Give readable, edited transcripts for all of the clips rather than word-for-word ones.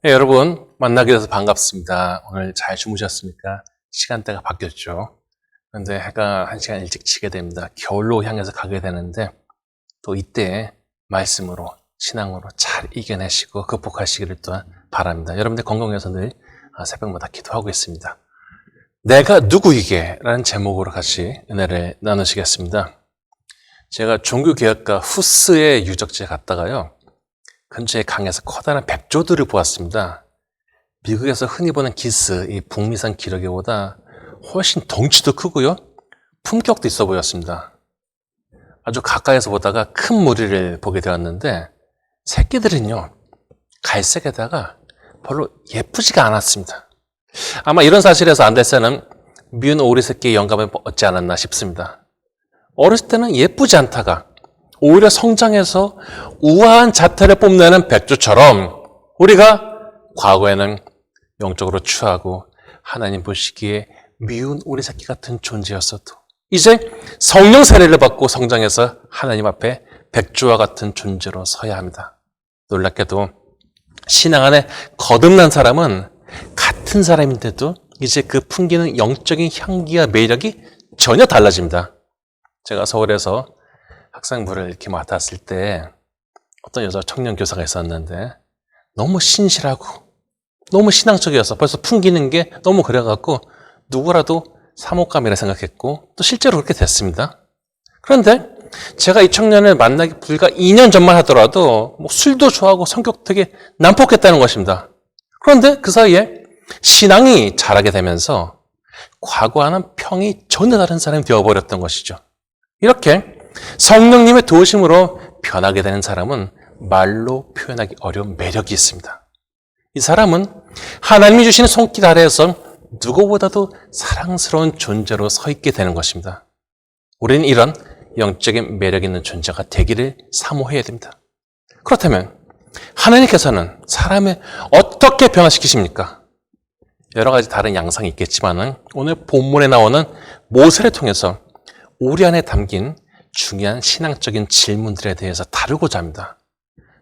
네, 여러분 만나게 돼서 반갑습니다. 오늘 잘 주무셨습니까? 시간대가 바뀌었죠. 그런데 해가 1시간 일찍 치게 됩니다. 겨울로 향해서 가게 되는데 또 이때 말씀으로 신앙으로 잘 이겨내시고 극복하시기를 또한 바랍니다. 여러분들 건강해서 늘 새벽마다 기도하고 있습니다. 내가 누구이게? 라는 제목으로 같이 은혜를 나누시겠습니다. 제가 종교개혁가 후스의 유적지에 갔다가요, 근처의 강에서 커다란 백조들을 보았습니다. 미국에서 흔히 보는 기스, 이 북미산 기러기보다 훨씬 덩치도 크고요, 품격도 있어 보였습니다. 아주 가까이서 보다가 큰 무리를 보게 되었는데 새끼들은요, 갈색에다가 별로 예쁘지가 않았습니다. 아마 이런 사실에서 안데스는 미운 오리 새끼의 영감을 얻지 않았나 싶습니다. 어렸을 때는 예쁘지 않다가 오히려 성장해서 우아한 자태를 뽐내는 백조처럼 우리가 과거에는 영적으로 추하고 하나님 보시기에 미운 오리 새끼 같은 존재였어도 이제 성령 세례를 받고 성장해서 하나님 앞에 백조와 같은 존재로 서야 합니다. 놀랍게도 신앙 안에 거듭난 사람은 같은 사람인데도 이제 그 풍기는 영적인 향기와 매력이 전혀 달라집니다. 제가 서울에서 학생부를 이렇게 맡았을 때 어떤 여자 청년 교사가 있었는데 너무 신실하고 너무 신앙적이어서 벌써 풍기는 게 너무 그래갖고 누구라도 사목감이라 생각했고 또 실제로 그렇게 됐습니다. 그런데 제가 이 청년을 만나기 불과 2년 전만 하더라도 뭐 술도 좋아하고 성격 되게 난폭했다는 것입니다. 그런데 그 사이에 신앙이 자라게 되면서 과거와는 평이 전혀 다른 사람이 되어버렸던 것이죠. 이렇게 성령님의 도우심으로 변하게 되는 사람은 말로 표현하기 어려운 매력이 있습니다. 이 사람은 하나님이 주시는 손길 아래에서 누구보다도 사랑스러운 존재로 서 있게 되는 것입니다. 우리는 이런 영적인 매력 있는 존재가 되기를 사모해야 됩니다. 그렇다면 하나님께서는 사람을 어떻게 변화시키십니까? 여러 가지 다른 양상이 있겠지만 오늘 본문에 나오는 모세를 통해서 우리 안에 담긴 중요한 신앙적인 질문들에 대해서 다루고자 합니다.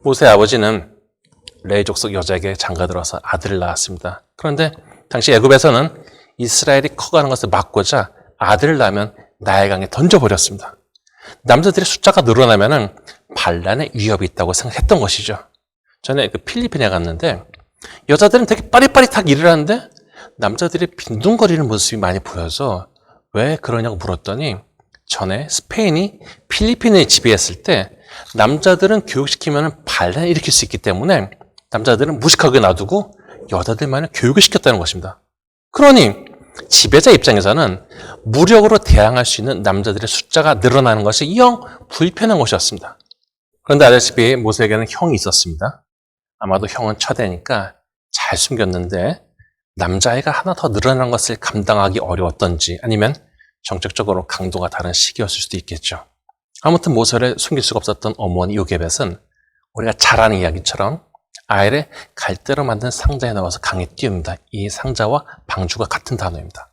모세의 아버지는 레위 족속 여자에게 장가들어서 아들을 낳았습니다. 그런데 당시 애굽에서는 이스라엘이 커가는 것을 막고자 아들을 낳으면 나일강에 던져버렸습니다. 남자들의 숫자가 늘어나면 반란의 위협이 있다고 생각했던 것이죠. 전에 필리핀에 갔는데 여자들은 되게 빠릿빠릿하게 일을 하는데 남자들이 빈둥거리는 모습이 많이 보여서 왜 그러냐고 물었더니 전에 스페인이 필리핀을 지배했을 때 남자들은 교육시키면 반란을 일으킬 수 있기 때문에 남자들은 무식하게 놔두고 여자들만을 교육을 시켰다는 것입니다. 그러니 지배자 입장에서는 무력으로 대항할 수 있는 남자들의 숫자가 늘어나는 것이 영 불편한 것이었습니다. 그런데 아다시피 모세에게는 형이 있었습니다. 아마도 형은 처대니까 잘 숨겼는데 남자아이가 하나 더 늘어난 것을 감당하기 어려웠던지 아니면 정책적으로 강도가 다른 시기였을 수도 있겠죠. 아무튼 모세를 숨길 수가 없었던 어머니 요게벳은 우리가 잘 아는 이야기처럼 아이를 갈대로 만든 상자에 넣어서 강에 띄웁니다. 이 상자와 방주가 같은 단어입니다.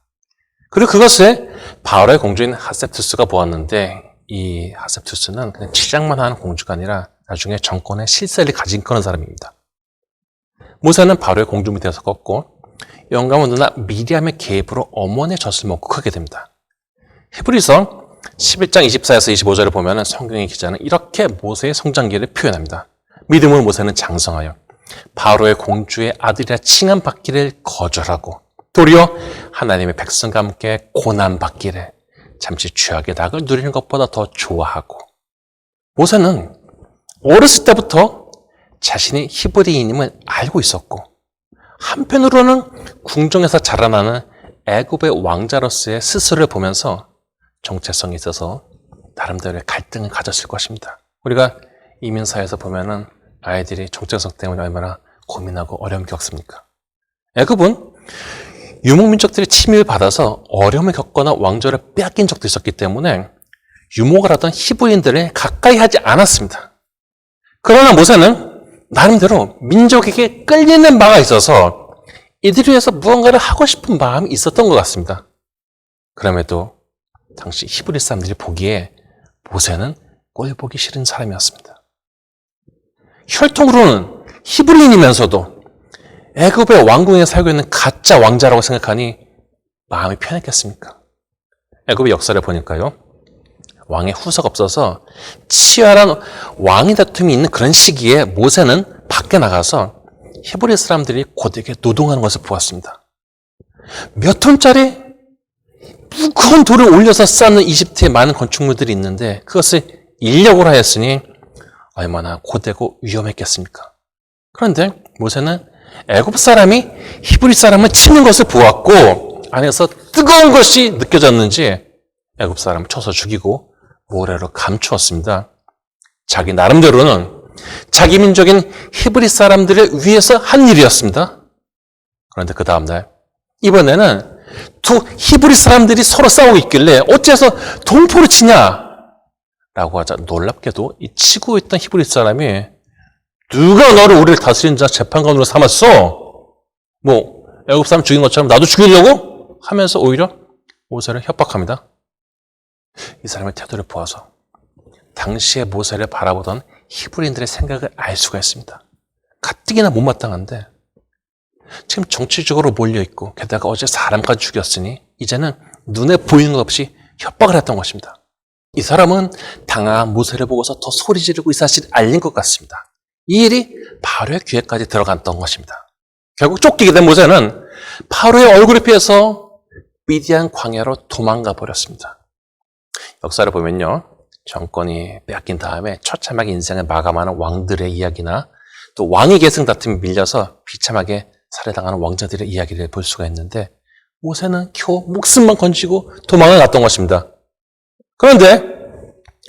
그리고 그것을 바로의 공주인 하셉투스가 보았는데 이 하셉투스는 그냥 치장만 하는 공주가 아니라 나중에 정권의 실세를 가진 그런 사람입니다. 모세는 바로의 공주 밑에서 컸고 영감의 누나 미리암의 계획으로 어머니의 젖을 먹고 크게 됩니다. 히브리서 11장 24에서 25절을 보면 성경의 기자는 이렇게 모세의 성장기를 표현합니다. 믿음으로 모세는 장성하여 바로의 공주의 아들이라 칭함받기를 거절하고 도리어 하나님의 백성과 함께 고난받기를 잠시 죄악의 낙을 누리는 것보다 더 좋아하고 모세는 어렸을 때부터 자신이 히브리인임을 알고 있었고 한편으로는 궁정에서 자라나는 애굽의 왕자로서의 스스로를 보면서 정체성이 있어서 나름대로의 갈등을 가졌을 것입니다. 우리가 이민사회에서 보면은 아이들이 정체성 때문에 얼마나 고민하고 어려움을 겪습니까? 애굽은 유목민족들이 침입을 받아서 어려움을 겪거나 왕조를 빼앗긴 적도 있었기 때문에 유목을 하던 히브리인들을 가까이 하지 않았습니다. 그러나 모세는 나름대로 민족에게 끌리는 바가 있어서 이들을 위해서 무언가를 하고 싶은 마음이 있었던 것 같습니다. 그럼에도 당시 히브리 사람들이 보기에 모세는 꼴보기 싫은 사람이었습니다. 혈통으로는 히브리인이면서도 애굽의 왕궁에 살고 있는 가짜 왕자라고 생각하니 마음이 편했겠습니까? 애굽의 역사를 보니까요. 왕의 후사가 없어서 치열한 왕위 다툼이 있는 그런 시기에 모세는 밖에 나가서 히브리 사람들이 고되게 노동하는 것을 보았습니다. 몇 톤짜리 무거운 돌을 올려서 쌓는 이집트의 많은 건축물들이 있는데 그것을 인력으로 하였으니 얼마나 고되고 위험했겠습니까? 그런데 모세는 애굽 사람이 히브리 사람을 치는 것을 보았고 안에서 뜨거운 것이 느껴졌는지 애굽 사람을 쳐서 죽이고 모래로 감추었습니다. 자기 나름대로는 자기 민족인 히브리 사람들을 위해서 한 일이었습니다. 그런데 그 다음날 이번에는 두 히브리 사람들이 서로 싸우고 있길래 어째서 동포를 치냐? 라고 하자 놀랍게도 이 치고 있던 히브리 사람이 누가 너를 우리를 다스리는 자 재판관으로 삼았어? 뭐 애굽 사람 죽인 것처럼 나도 죽이려고? 하면서 오히려 모세를 협박합니다. 이 사람의 태도를 보아서 당시에 모세를 바라보던 히브리인들의 생각을 알 수가 있습니다. 가뜩이나 못마땅한데 지금 정치적으로 몰려있고 게다가 어제 사람까지 죽였으니 이제는 눈에 보이는 것 없이 협박을 했던 것입니다. 이 사람은 당황한 모세를 보고서 더 소리 지르고 이 사실을 알린 것 같습니다. 이 일이 바로의 귀에까지 들어갔던 것입니다. 결국 쫓기게 된 모세는 바로의 얼굴을 피해서 미디안 광야로 도망가 버렸습니다. 역사를 보면요. 정권이 빼앗긴 다음에 처참하게 인생을 마감하는 왕들의 이야기나 또 왕위 계승 다툼이 밀려서 비참하게 살해당하는 왕자들의 이야기를 볼 수가 있는데 모세는 겨우 목숨만 건지고 도망을 갔던 것입니다. 그런데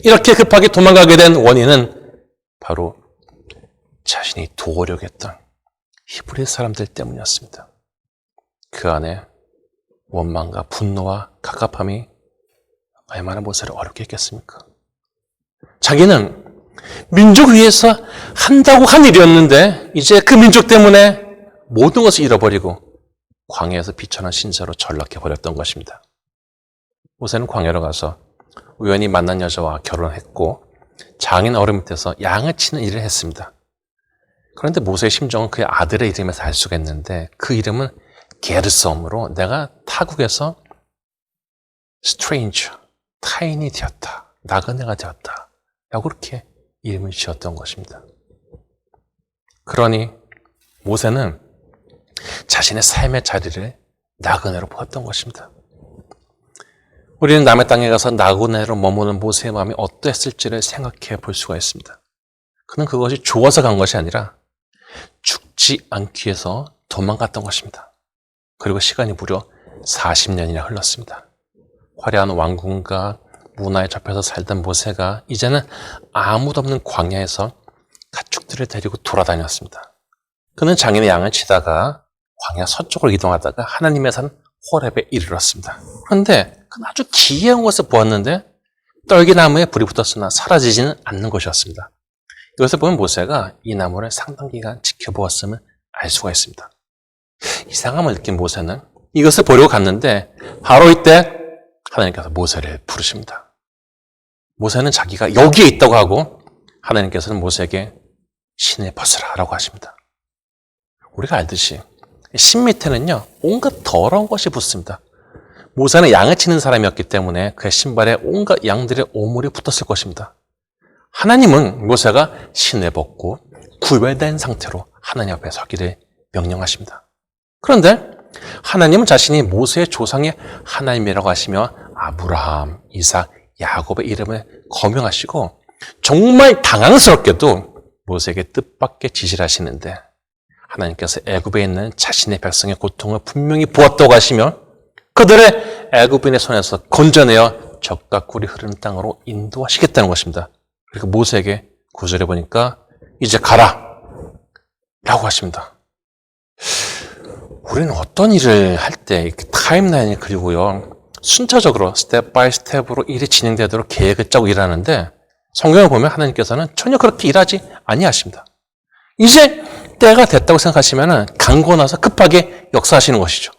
이렇게 급하게 도망가게 된 원인은 바로 자신이 도우려고 했던 히브리 사람들 때문이었습니다. 그 안에 원망과 분노와 갑갑함이 얼마나 모세를 어렵게 했겠습니까? 자기는 민족 위해서 한다고 한 일이었는데 이제 그 민족 때문에 모든 것을 잃어버리고 광야에서 비천한 신세로 전락해버렸던 것입니다. 모세는 광야로 가서 우연히 만난 여자와 결혼했고 장인 어른 밑에서 양을 치는 일을 했습니다. 그런데 모세의 심정은 그의 아들의 이름에서 알 수가 있는데 그 이름은 게르솜으로 내가 타국에서 stranger, 타인이 되었다, 나그네가 되었다 라고 그렇게 이름을 지었던 것입니다. 그러니 모세는 자신의 삶의 자리를 나그네로 보았던 것입니다. 우리는 남의 땅에 가서 나그네로 머무는 모세의 마음이 어떠했을지를 생각해 볼 수가 있습니다. 그는 그것이 좋아서 간 것이 아니라 죽지 않기 위해서 도망갔던 것입니다. 그리고 시간이 무려 40년이나 흘렀습니다. 화려한 왕궁과 문화에 잡혀서 살던 모세가 이제는 아무도 없는 광야에서 가축들을 데리고 돌아다녔습니다. 그는 장인의 양을 치다가 광야 서쪽으로 이동하다가 하나님의 산 호렙에 이르렀습니다. 그런데 그는 아주 기이한 것을 보았는데 떨기나무에 불이 붙었으나 사라지지는 않는 것이었습니다. 이것을 보면 모세가 이 나무를 상당 기간 지켜보았음을 알 수가 있습니다. 이상함을 느낀 모세는 이것을 보려고 갔는데 바로 이때 하나님께서 모세를 부르십니다. 모세는 자기가 여기에 있다고 하고 하나님께서는 모세에게 신을 벗으라 라고 하십니다. 우리가 알듯이 신 밑에는요 온갖 더러운 것이 붙습니다. 모세는 양을 치는 사람이었기 때문에 그의 신발에 온갖 양들의 오물이 붙었을 것입니다. 하나님은 모세가 신을 벗고 구별된 상태로 하나님 앞에 서기를 명령하십니다. 그런데 하나님은 자신이 모세의 조상의 하나님이라고 하시며 아브라함, 이삭, 야곱의 이름을 거명하시고 정말 당황스럽게도 모세에게 뜻밖의 지시를 하시는데 하나님께서 애굽에 있는 자신의 백성의 고통을 분명히 보았다고 하시며 그들의 애굽인의 손에서 건져내어 젖과 꿀이 흐르는 땅으로 인도하시겠다는 것입니다. 그리고 모세에게 9절에 보니까 이제 가라 라고 하십니다. 우리는 어떤 일을 할 때 타임라인을 그리고요 순차적으로 스텝 바이 스텝으로 일이 진행되도록 계획을 짜고 일하는데 성경을 보면 하나님께서는 전혀 그렇게 일하지 아니하십니다. 이제 때가 됐다고 생각하시면 강고 나서 급하게 역사하시는 것이죠.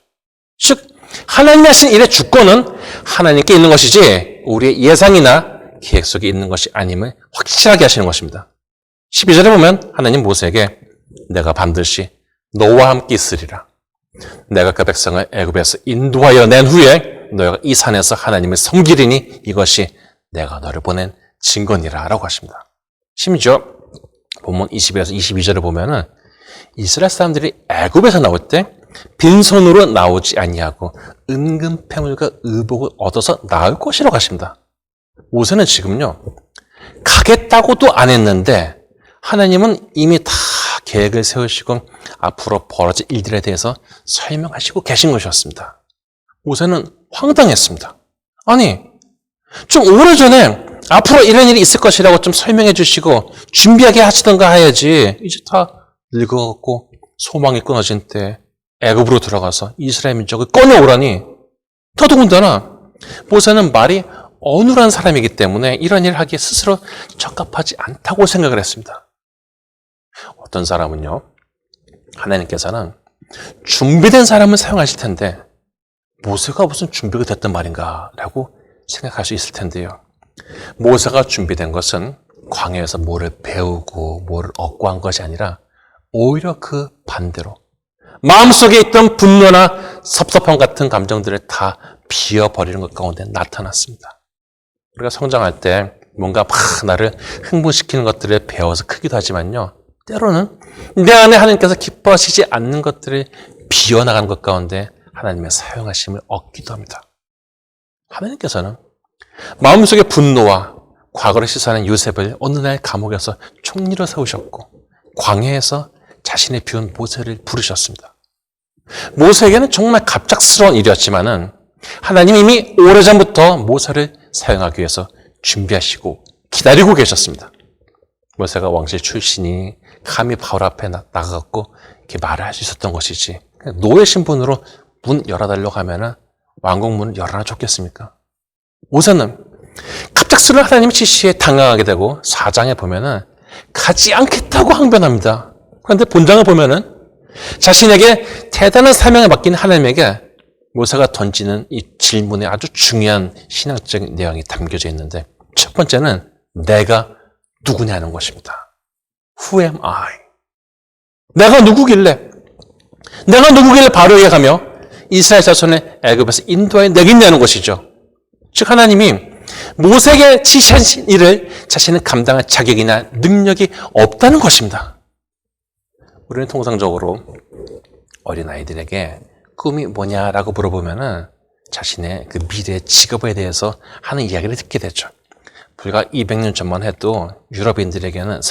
즉 하나님이 하신 일의 주권은 하나님께 있는 것이지 우리의 예상이나 계획 속에 있는 것이 아님을 확실하게 하시는 것입니다. 12절에 보면 하나님 모세에게 내가 반드시 너와 함께 있으리라. 내가 그 백성을 애굽에서 인도하여 낸 후에 너희가 이 산에서 하나님을 섬기리니 이것이 내가 너를 보낸 증거니라 라고 하십니다. 심지어 본문 20에서 22절을 보면은 이스라엘 사람들이 애굽에서 나올 때 빈손으로 나오지 아니하고 은금 패물과 의복을 얻어서 나올 것이라고 하십니다. 모세는 지금요 가겠다고도 안 했는데 하나님은 이미 다 계획을 세우시고 앞으로 벌어질 일들에 대해서 설명하시고 계신 것이었습니다. 모세는 황당했습니다. 아니 좀 오래전에 앞으로 이런 일이 있을 것이라고 좀 설명해 주시고 준비하게 하시던가 해야지. 이제 다 늙어갖고 소망이 끊어진 때 애굽으로 들어가서 이스라엘 민족을 꺼내오라니. 더더군다나 모세는 말이 어눌한 사람이기 때문에 이런 일을 하기에 스스로 적합하지 않다고 생각을 했습니다. 어떤 사람은요, 하나님께서는 준비된 사람을 사용하실 텐데 모세가 무슨 준비가 됐단 말인가 라고 생각할 수 있을 텐데요. 모세가 준비된 것은 광야에서 뭐를 배우고 뭐를 얻고 한 것이 아니라 오히려 그 반대로 마음속에 있던 분노나 섭섭함 같은 감정들을 다 비워버리는 것 가운데 나타났습니다. 우리가 성장할 때 뭔가 막 나를 흥분시키는 것들을 배워서 크기도 하지만요. 때로는 내 안에 하나님께서 기뻐하시지 않는 것들을 비워나가는 것 가운데 하나님의 사용하심을 얻기도 합니다. 하나님께서는 마음속의 분노와 과거를 시사하는 요셉을 어느 날 감옥에서 총리로 세우셨고 광야에서 자신의 비운 모세를 부르셨습니다. 모세에게는 정말 갑작스러운 일이었지만은 하나님이 이미 오래전부터 모세를 사용하기 위해서 준비하시고 기다리고 계셨습니다. 모세가 왕실 출신이 감히 바로 앞에 나가갖고 이렇게 말을 할 수 있었던 것이지. 노예 신분으로 문 열어달라고 하면은 왕궁문을 열어놔 줬겠습니까? 모세는 갑작스러운 하나님의 지시에 당황하게 되고 4장에 보면은 가지 않겠다고 항변합니다. 그런데 본장을 보면은 자신에게 대단한 사명을 맡긴 하나님에게 모세가 던지는 이 질문에 아주 중요한 신앙적인 내용이 담겨져 있는데 첫 번째는 내가 누구냐는 것입니다. Who am I? 내가 누구길래 바로에게 가며 이스라엘 자손을 애굽에서 인도하여 내겠냐는 것이죠. 즉 하나님이 모세에게 지시하신 일을 자신은 감당할 자격이나 능력이 없다는 것입니다. 우리는 통상적으로 어린아이들에게 꿈이 뭐냐라고 물어보면은 자신의 그 미래의 직업에 대해서 하는 이야기를 듣게 되죠. 불과 200년 전만 해도 유럽인들에게는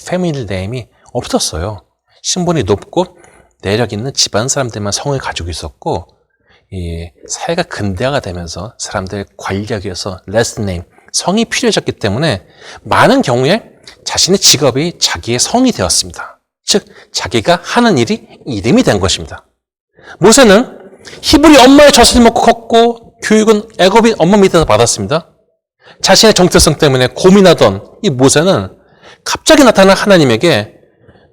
패밀리 네임이 없었어요. 신분이 높고 내력 있는 집안 사람들만 성을 가지고 있었고, 이 사회가 근대화가 되면서 사람들 관리하기 위해서 레스트 네임, 성이 필요해졌기 때문에 많은 경우에 자신의 직업이 자기의 성이 되었습니다. 즉 자기가 하는 일이 이름이 된 것입니다. 모세는 히브리 엄마의 젖을 먹고 컸고 교육은 애굽인 엄마 밑에서 받았습니다. 자신의 정체성 때문에 고민하던 이 모세는 갑자기 나타난 하나님에게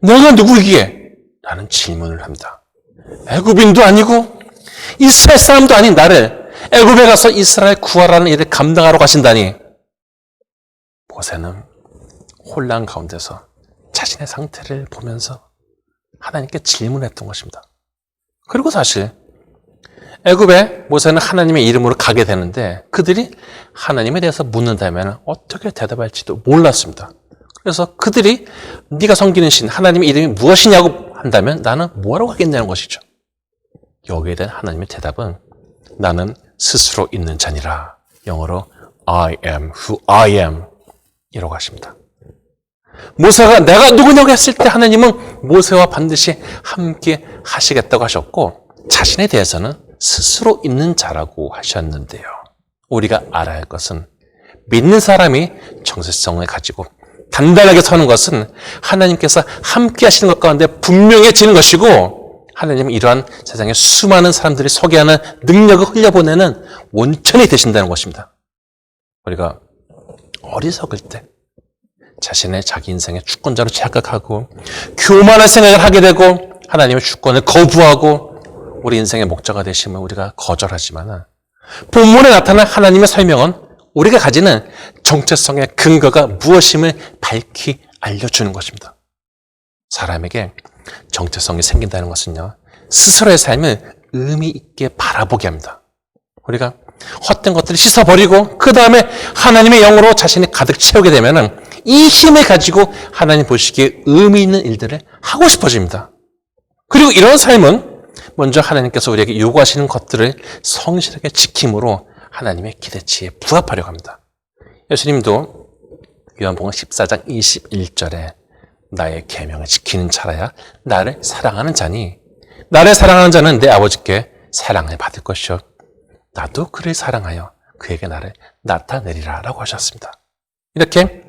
내가 누구이기에? 라는 질문을 합니다. 애굽인도 아니고 이스라엘 사람도 아닌 나를 애굽에 가서 이스라엘 구하라는 일을 감당하러 가신다니. 모세는 혼란 가운데서 자신의 상태를 보면서 하나님께 질문했던 것입니다. 그리고 사실 애굽에 모세는 하나님의 이름으로 가게 되는데 그들이 하나님에 대해서 묻는다면 어떻게 대답할지도 몰랐습니다. 그래서 그들이 네가 섬기는 신 하나님의 이름이 무엇이냐고 한다면 나는 뭐라고 하겠냐는 것이죠. 여기에 대한 하나님의 대답은 나는 스스로 있는 자니라. 영어로 I am who I am 이라고 하십니다. 모세가 내가 누구냐고 했을 때 하나님은 모세와 반드시 함께 하시겠다고 하셨고 자신에 대해서는 스스로 있는 자라고 하셨는데요. 우리가 알아야 할 것은 믿는 사람이 정체성을 가지고 단단하게 서는 것은 하나님께서 함께 하시는 것 가운데 분명해지는 것이고 하나님은 이러한 세상에 수많은 사람들이 서게 하는 능력을 흘려보내는 원천이 되신다는 것입니다. 우리가 어리석을 때 자신의 자기 인생의 주권자로 착각하고 교만한 생각을 하게 되고 하나님의 주권을 거부하고 우리 인생의 목자가 되심을 우리가 거절하지만 본문에 나타난 하나님의 설명은 우리가 가지는 정체성의 근거가 무엇임을 밝히 알려주는 것입니다. 사람에게 정체성이 생긴다는 것은요, 스스로의 삶을 의미 있게 바라보게 합니다. 우리가 헛된 것들을 씻어버리고 그 다음에 하나님의 영으로 자신이 가득 채우게 되면은 이 힘을 가지고 하나님 보시기에 의미 있는 일들을 하고 싶어집니다. 그리고 이런 삶은 먼저 하나님께서 우리에게 요구하시는 것들을 성실하게 지킴으로 하나님의 기대치에 부합하려고 합니다. 예수님도 요한복음 14장 21절에 나의 계명을 지키는 자라야 나를 사랑하는 자니 나를 사랑하는 자는 내 아버지께 사랑을 받을 것이요 나도 그를 사랑하여 그에게 나를 나타내리라 라고 하셨습니다. 이렇게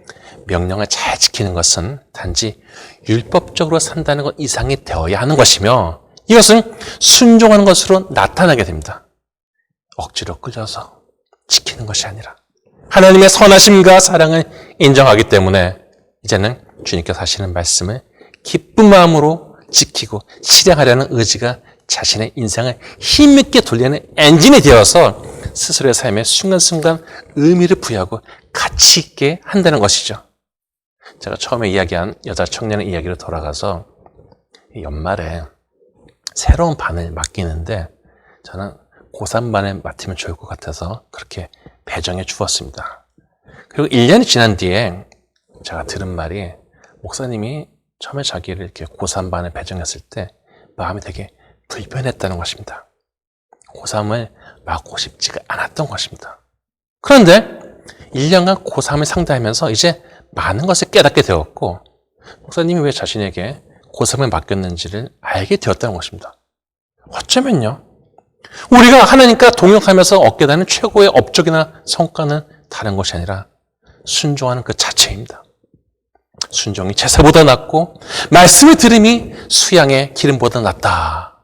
명령을 잘 지키는 것은 단지 율법적으로 산다는 것 이상이 되어야 하는 것이며 이것은 순종하는 것으로 나타나게 됩니다. 억지로 끌려서 지키는 것이 아니라 하나님의 선하심과 사랑을 인정하기 때문에 이제는 주님께서 하시는 말씀을 기쁜 마음으로 지키고 실행하려는 의지가 자신의 인생을 힘있게 돌리는 엔진이 되어서 스스로의 삶에 순간순간 의미를 부여하고 가치 있게 한다는 것이죠. 제가 처음에 이야기한 여자 청년의 이야기로 돌아가서 연말에 새로운 반을 맡기는데 저는 고3반을 맡으면 좋을 것 같아서 그렇게 배정해 주었습니다. 그리고 1년이 지난 뒤에 제가 들은 말이 목사님이 처음에 자기를 이렇게 고3반을 배정했을 때 마음이 되게 불편했다는 것입니다. 고3을 맡고 싶지가 않았던 것입니다. 그런데 1년간 고3을 상대하면서 이제 많은 것을 깨닫게 되었고 목사님이 왜 자신에게 고3을 맡겼는지를 알게 되었다는 것입니다. 어쩌면요, 우리가 하나님과 동역하면서 얻게 되는 최고의 업적이나 성과는 다른 것이 아니라 순종하는 그 자체입니다. 순종이 제사보다 낫고 말씀을 들음이 수양의 기름보다 낫다.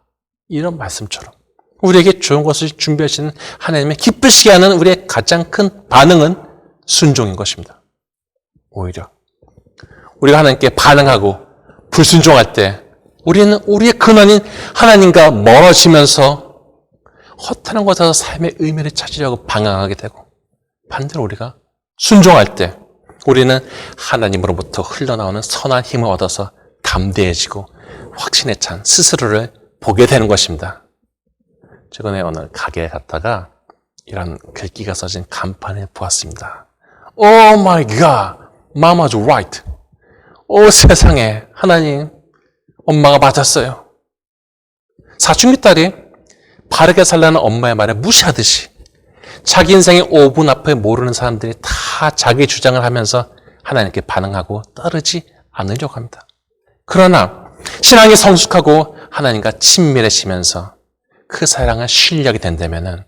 이런 말씀처럼 우리에게 좋은 것을 준비하시는 하나님의 기쁘시게 하는 우리의 가장 큰 반응은 순종인 것입니다. 오히려 우리가 하나님께 반응하고 불순종할 때 우리는 우리의 근원인 하나님과 멀어지면서 허탄한 곳에서 삶의 의미를 찾으려고 방황하게 되고 반대로 우리가 순종할 때 우리는 하나님으로부터 흘러나오는 선한 힘을 얻어서 담대해지고 확신에 찬 스스로를 보게 되는 것입니다. 최근에 어느 가게에 갔다가 이런 글귀가 써진 간판을 보았습니다. Oh my God, Mama's right. 오 세상에, 하나님, 엄마가 맞았어요. 사춘기 딸이 바르게 살라는 엄마의 말에 무시하듯이 자기 인생의 5분 앞을 모르는 사람들이 다 자기 주장을 하면서 하나님께 반응하고 따르지 않으려고 합니다. 그러나 신앙이 성숙하고 하나님과 친밀해지면서 그 사랑을 신뢰하게 된다면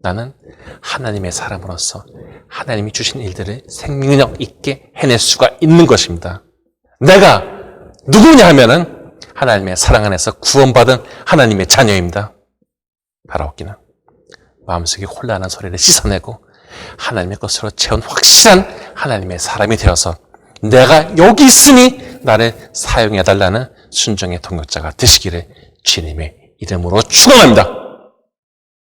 나는 하나님의 사람으로서 하나님이 주신 일들을 생명력 있게 해낼 수가 있는 것입니다. 내가 누구냐 하면은 하나님의 사랑 안에서 구원받은 하나님의 자녀입니다. 바라옵기는 마음속에 혼란한 소리를 씻어내고 하나님의 것으로 채운 확실한 하나님의 사람이 되어서 내가 여기 있으니 나를 사용해달라는 순종의 동역자가 되시기를 주님의 이름으로 축원합니다.